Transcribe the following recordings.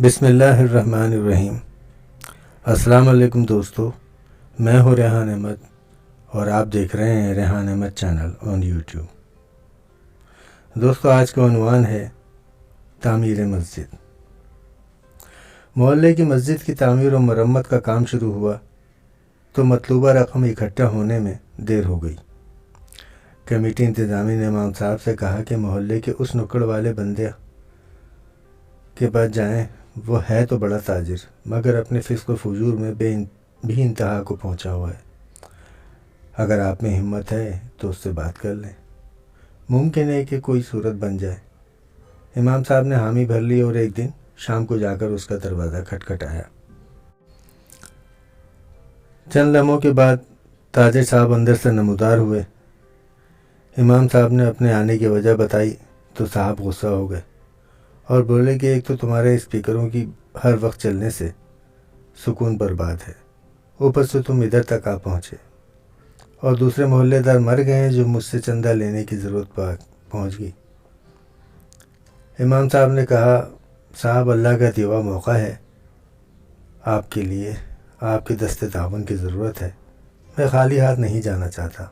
بسم اللہ الرحمن الرحیم۔ السلام علیکم دوستو، میں ہوں ریحان احمد اور آپ دیکھ رہے ہیں Rehan Ahmed channel on YouTube. دوستو، آج کا عنوان ہے تعمیر مسجد۔ محلے کی مسجد کی تعمیر و مرمت کا کام شروع ہوا تو مطلوبہ رقم اکٹھا ہونے میں دیر ہو گئی۔ کمیٹی انتظامی نے امام صاحب سے کہا کہ محلے کے اس نکڑ والے بندے کے پاس جائیں، وہ ہے تو بڑا تاجر مگر اپنے فسق و فجور میں بھی انتہا کو پہنچا ہوا ہے۔ اگر آپ میں ہمت ہے تو اس سے بات کر لیں، ممکن ہے کہ کوئی صورت بن جائے۔ امام صاحب نے حامی بھر لی اور ایک دن شام کو جا کر اس کا دروازہ کھٹکھٹایا۔ چند لمحوں کے بعد تاجر صاحب اندر سے نمودار ہوئے۔ امام صاحب نے اپنے آنے کی وجہ بتائی تو صاحب غصہ ہو گئے اور بولے کہ ایک تو تمہارے اسپیکروں کی ہر وقت چلنے سے سکون برباد ہے، اوپر سے تم ادھر تک آ پہنچے، اور دوسرے محلے دار مر گئے ہیں جو مجھ سے چندہ لینے کی ضرورت پہنچ گئی۔ امام صاحب نے کہا، صاحب اللہ کا دیوا موقع ہے، آپ کے لیے آپ کے دست تعاون کی ضرورت ہے، میں خالی ہاتھ نہیں جانا چاہتا،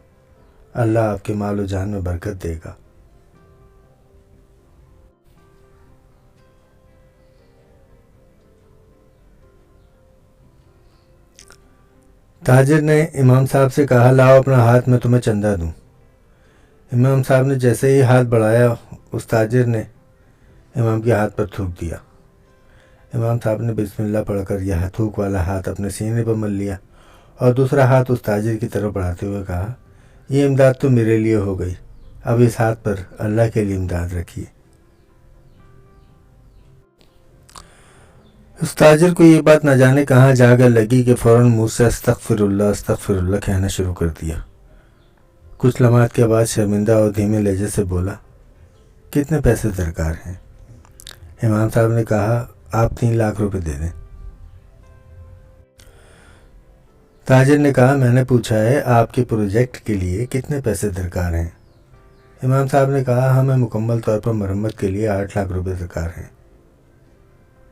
اللہ آپ کے مال و جان میں برکت دے گا۔ تاجر نے امام صاحب سے کہا، لاؤ اپنا ہاتھ، میں تمہیں چندہ دوں۔ امام صاحب نے جیسے ہی ہاتھ بڑھایا، اس تاجر نے امام کے ہاتھ پر تھوک دیا۔ امام صاحب نے بسم اللہ پڑھ کر یہ تھوک والا ہاتھ اپنے سینے پر مل لیا اور دوسرا ہاتھ اس تاجر کی طرف بڑھاتے ہوئے کہا، یہ امداد تو میرے لیے ہو گئی، اب اس ہاتھ پر اللہ کے لیے امداد رکھیے۔ اس تاجر کو یہ بات نہ جانے کہاں جا کر لگی کہ فوراً منہ سے استغفر اللہ کہنا شروع کر دیا۔ کچھ لمحات کے بعد شرمندہ اور دھیمے لہجے سے بولا، کتنے پیسے درکار ہیں؟ امام صاحب نے کہا، آپ 3 لاکھ روپے دے دیں۔ تاجر نے کہا، میں نے پوچھا ہے آپ کے پروجیکٹ کے لیے کتنے پیسے درکار ہیں؟ امام صاحب نے کہا، ہمیں مکمل طور پر مرمت کے لیے 8 لاکھ روپے درکار ہیں۔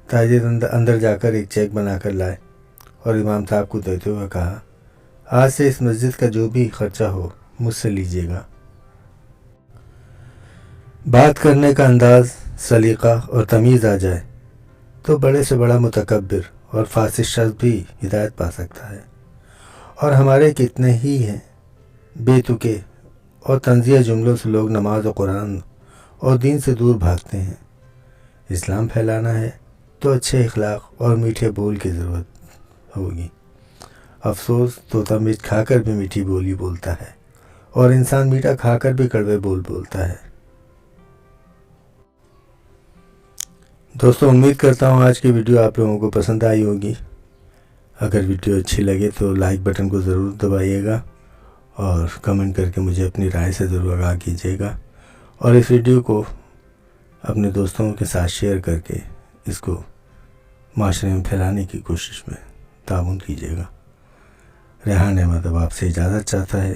تاجر اندر جا کر ایک چیک بنا کر لائے اور امام صاحب کو دیتے ہوئے کہا، آج سے اس مسجد کا جو بھی خرچہ ہو مجھ سے لیجیے گا۔ بات کرنے کا انداز، سلیقہ اور تمیز آ جائے تو بڑے سے بڑا متکبر اور فاسق شخص بھی ہدایت پا سکتا ہے، اور ہمارے کتنے ہی ہیں بے تکے اور طنزیہ جملوں سے لوگ نماز و قرآن اور دین سے دور بھاگتے ہیں۔ اسلام پھیلانا ہے تو اچھے اخلاق اور میٹھے بول کی ضرورت ہوگی۔ افسوس، طوطا مرچ کھا کر بھی میٹھی بولی بولتا ہے اور انسان میٹھا کھا کر بھی کڑوے بول بولتا ہے۔ دوستو، امید کرتا ہوں آج کی ویڈیو آپ لوگوں کو پسند آئی ہوگی۔ اگر ویڈیو اچھی لگے تو لائک بٹن کو ضرور دبائیے گا اور کمنٹ کر کے مجھے اپنی رائے سے ضرور آگاہ کیجیے گا، اور اس ویڈیو کو اپنے دوستوں کے ساتھ شیئر کر کے اس کو معاشرے میں پھیلانے کی کوشش میں تعاون کیجیے گا۔ ریحان احمد اب آپ سے اجازت چاہتا ہے۔